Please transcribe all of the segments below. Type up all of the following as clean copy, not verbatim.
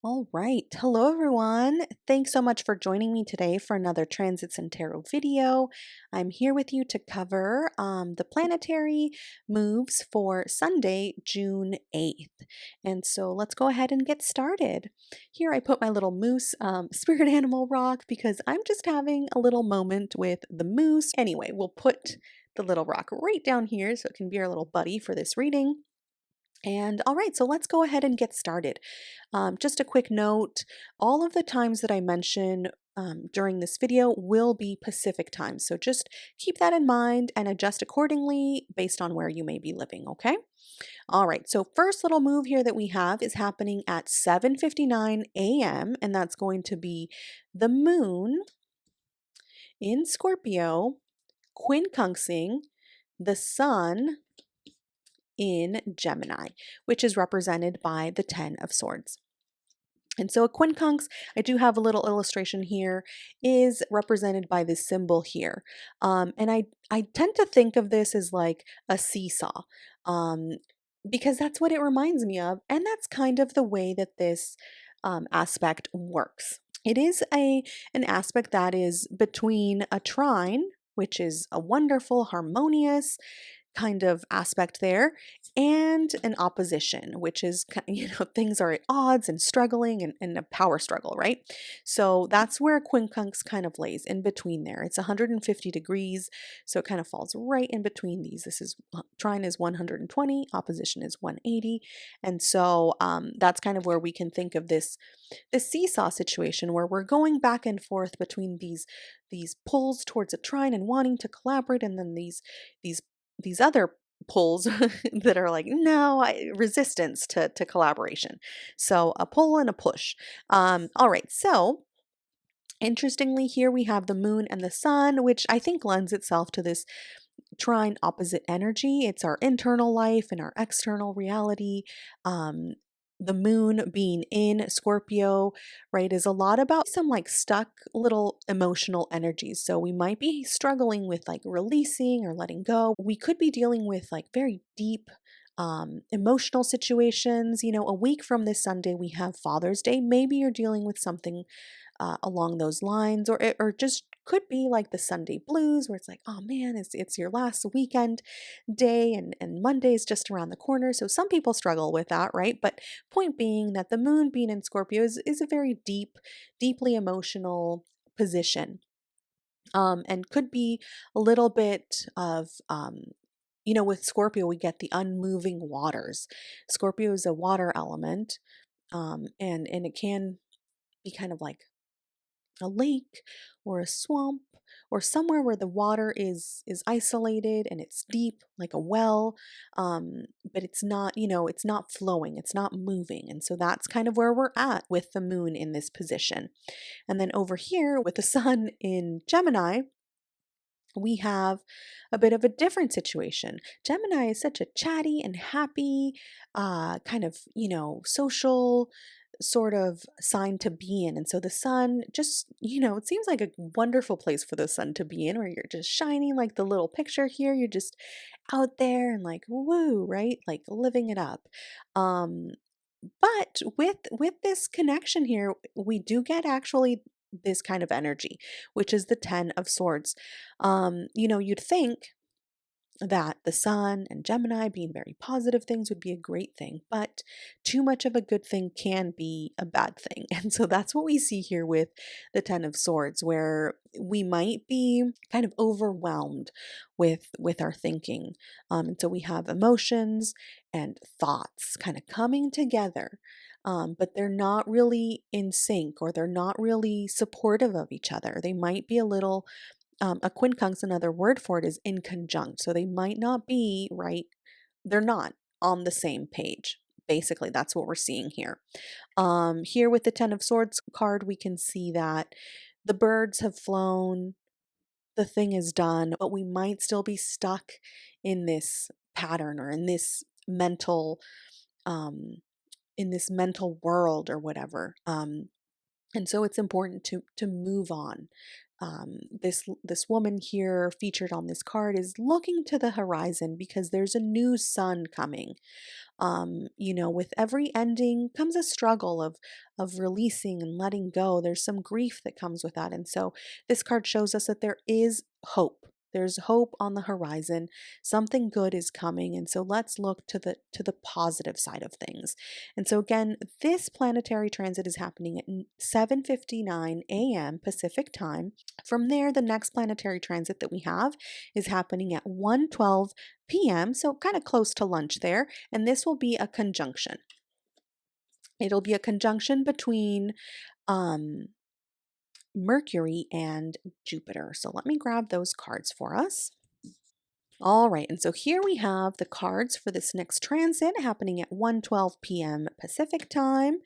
All right. Hello, everyone. Thanks so much for joining me today for another Transits and Tarot video. I'm here with you to cover the planetary moves for Sunday, June 8th. And so let's go ahead and get started. Here I put my little moose spirit animal rock because I'm just having a little moment with the moose. Anyway, we'll put the little rock right down here so it can be our little buddy for this reading. And all right, so let's go ahead and get started. Just a quick note, all of the times that I mention during this video will be Pacific time. So just keep that in mind and adjust accordingly based on where you may be living, okay? All right, so first little move here that we have is happening at 7:59 a.m. and that's going to be the moon in Scorpio, quincunxing the sun in Gemini, which is represented by the Ten of Swords. And so a quincunx, I do have a little illustration here, is represented by this symbol here. And I tend to think of this as like a seesaw, um, because that's what it reminds me of. And that's kind of the way that this aspect works. It is an aspect that is between a trine, which is a wonderful, harmonious, kind of aspect there, and an opposition, which is, things are at odds and struggling and a power struggle, right? So that's where quincunx kind of lays in between there. It's 150 degrees, so it kind of falls right in between these. This is trine is 120, opposition is 180, and so that's kind of where we can think of this seesaw situation where we're going back and forth between these pulls towards a trine and wanting to collaborate, and then these these other pulls that are like resistance to collaboration. So a pull and a push. All right, so interestingly, here we have the moon and the sun, which I think lends itself to this trine opposite energy. It's our internal life and our external reality. The moon being in Scorpio, right, is a lot about some like stuck little emotional energies. So we might be struggling with like releasing or letting go. We could be dealing with like very deep emotional situations. A week from this Sunday, we have Father's Day. Maybe you're dealing with something along those lines, or just could be like the Sunday blues, where it's like, oh man, it's your last weekend day, and Monday is just around the corner. So some people struggle with that, right? But point being that the moon being in Scorpio is a very deeply emotional position, and could be a little bit of with Scorpio, we get the unmoving waters. Scorpio is a water element, and it can be kind of like a lake or a swamp or somewhere where the water is isolated and it's deep like a well, but it's not flowing, it's not moving. And so that's kind of where we're at with the moon in this position. And then over here with the sun in Gemini, we have a bit of a different situation. Gemini is such a chatty and happy, kind of, social sort of sign to be in. And so the sun just, it seems like a wonderful place for the sun to be in, where you're just shining like the little picture here. You're just out there and like, woo, right? Like living it up. Um, but with this connection here, we do get actually this kind of energy, which is the 10 of swords. You'd think that the sun and Gemini being very positive things would be a great thing, but too much of a good thing can be a bad thing. And so that's what we see here with the 10 of swords, where we might be kind of overwhelmed with our thinking. And so we have emotions and thoughts kind of coming together. But they're not really in sync, or they're not really supportive of each other. They might be a quincunx, another word for it, is inconjunct. So they might not be right. They're not on the same page. Basically, that's what we're seeing here. Here with the 10 of Swords card, we can see that the birds have flown, the thing is done, but we might still be stuck in this pattern, or um, in this mental world or whatever. And so it's important to move on. This woman here featured on this card is looking to the horizon because there's a new sun coming. With every ending comes a struggle of releasing and letting go. There's some grief that comes with that. And so this card shows us that there is hope. There's hope on the horizon. Something good is coming. And so let's look to the positive side of things. And so again, this planetary transit is happening at 7:59 a.m. Pacific time. From there, the next planetary transit that we have is happening at 1:12 p.m., so kind of close to lunch there, and this will be a conjunction. It'll be a conjunction between um, Mercury and Jupiter. So let me grab those cards for us. All right, and so here we have the cards for this next transit happening at 1:12 p.m. Pacific time.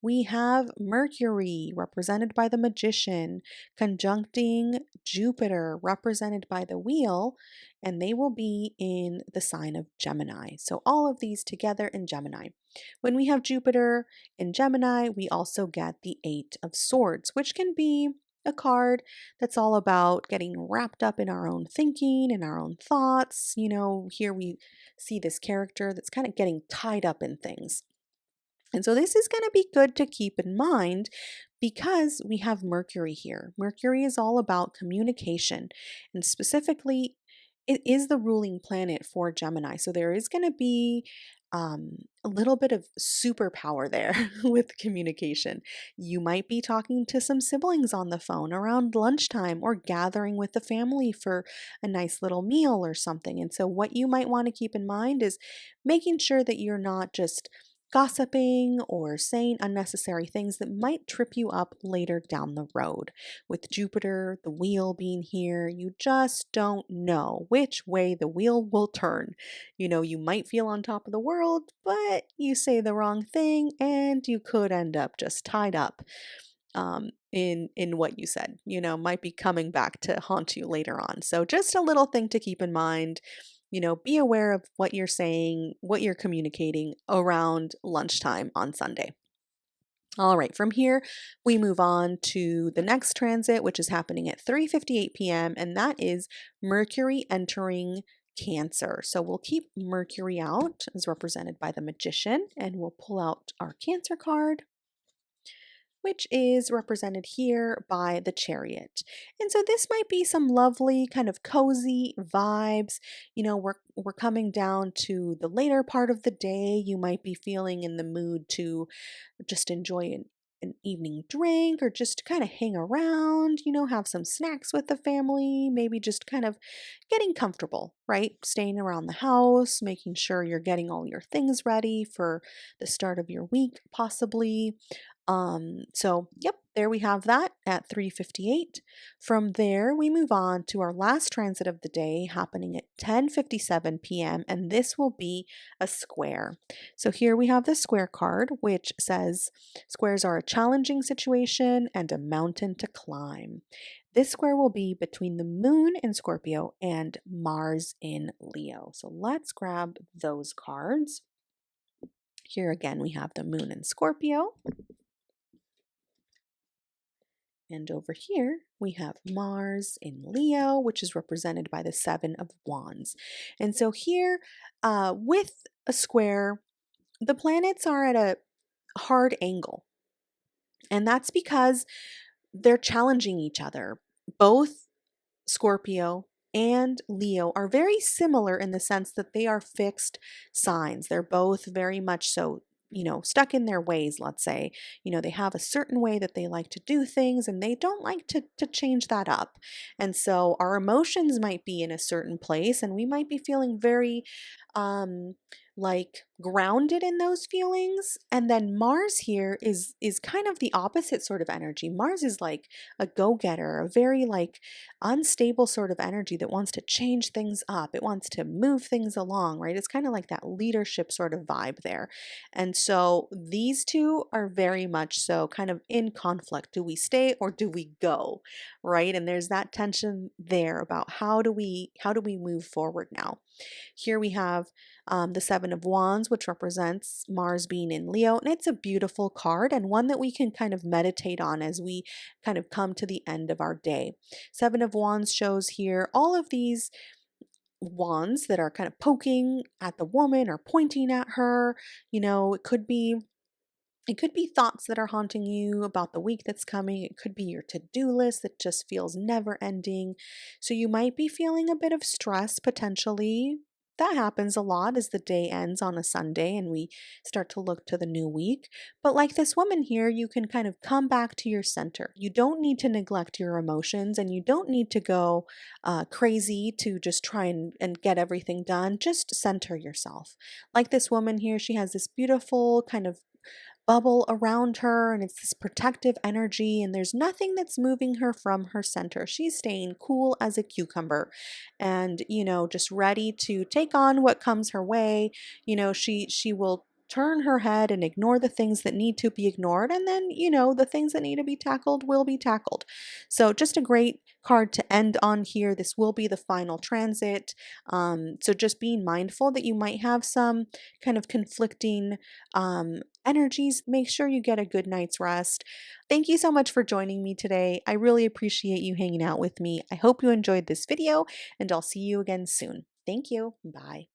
We have Mercury, represented by the Magician, conjuncting Jupiter, represented by the Wheel, and they will be in the sign of Gemini. So all of these together in Gemini. When we have Jupiter in Gemini, we also get the Eight of Swords, which can be a card that's all about getting wrapped up in our own thinking and our own thoughts. Here we see this character that's kind of getting tied up in things. And so this is going to be good to keep in mind because we have Mercury here. Mercury is all about communication, and specifically, it is the ruling planet for Gemini. So there is going to be a little bit of superpower there with communication. You might be talking to some siblings on the phone around lunchtime or gathering with the family for a nice little meal or something. And so, what you might want to keep in mind is making sure that you're not just gossiping or saying unnecessary things that might trip you up later down the road. With Jupiter, the wheel being here, you just don't know which way the wheel will turn. You might feel on top of the world, but you say the wrong thing and you could end up just tied up in what you said. Might be coming back to haunt you later on. So just a little thing to keep in mind. Be aware of what you're saying, what you're communicating around lunchtime on Sunday. All right, from here, we move on to the next transit, which is happening at 3:58 p.m., and that is Mercury entering Cancer. So we'll keep Mercury out as represented by the Magician, and we'll pull out our Cancer card, which is represented here by the Chariot. And so this might be some lovely kind of cozy vibes. We're coming down to the later part of the day. You might be feeling in the mood to just enjoy an evening drink or just kind of hang around, have some snacks with the family, maybe just kind of getting comfortable, right? Staying around the house, making sure you're getting all your things ready for the start of your week, possibly. So yep, there we have that at 3:58. From there, we move on to our last transit of the day happening at 10:57 p.m. and this will be a square. So here we have the square card, which says squares are a challenging situation and a mountain to climb. This square will be between the moon in Scorpio and Mars in Leo. So let's grab those cards. Here again, we have the moon in Scorpio. And over here, we have Mars in Leo, which is represented by the Seven of Wands. And so here, with a square, the planets are at a hard angle. And that's because they're challenging each other. Both Scorpio and Leo are very similar in the sense that they are fixed signs. They're both very much so, stuck in their ways, let's say. They have a certain way that they like to do things and they don't like to change that up. And so our emotions might be in a certain place and we might be feeling very like grounded in those feelings. And then Mars here is kind of the opposite sort of energy. Mars is like a go-getter, a very like unstable sort of energy that wants to change things up. It wants to move things along, right? It's kind of like that leadership sort of vibe there. And so these two are very much so kind of in conflict. Do we stay or do we go? Right? And there's that tension there about how do we move forward now? Here we have the Seven of Wands, which represents Mars being in Leo. And it's a beautiful card and one that we can kind of meditate on as we kind of come to the end of our day. Seven of Wands shows here all of these wands that are kind of poking at the woman or pointing at her. It could be thoughts that are haunting you about the week that's coming. It could be your to-do list that just feels never ending. So you might be feeling a bit of stress potentially. That happens a lot as the day ends on a Sunday and we start to look to the new week. But like this woman here, you can kind of come back to your center. You don't need to neglect your emotions and you don't need to go crazy to just try and get everything done. Just center yourself. Like this woman here, she has this beautiful kind of bubble around her and it's this protective energy and there's nothing that's moving her from her center. She's staying cool as a cucumber and just ready to take on what comes her way. She will turn her head and ignore the things that need to be ignored and then the things that need to be tackled will be tackled. So just a great card to end on here. This will be the final transit. So just being mindful that you might have some kind of conflicting energies. Make sure you get a good night's rest. Thank you so much for joining me today. I really appreciate you hanging out with me. I hope you enjoyed this video and I'll see you again soon. Thank you. Bye.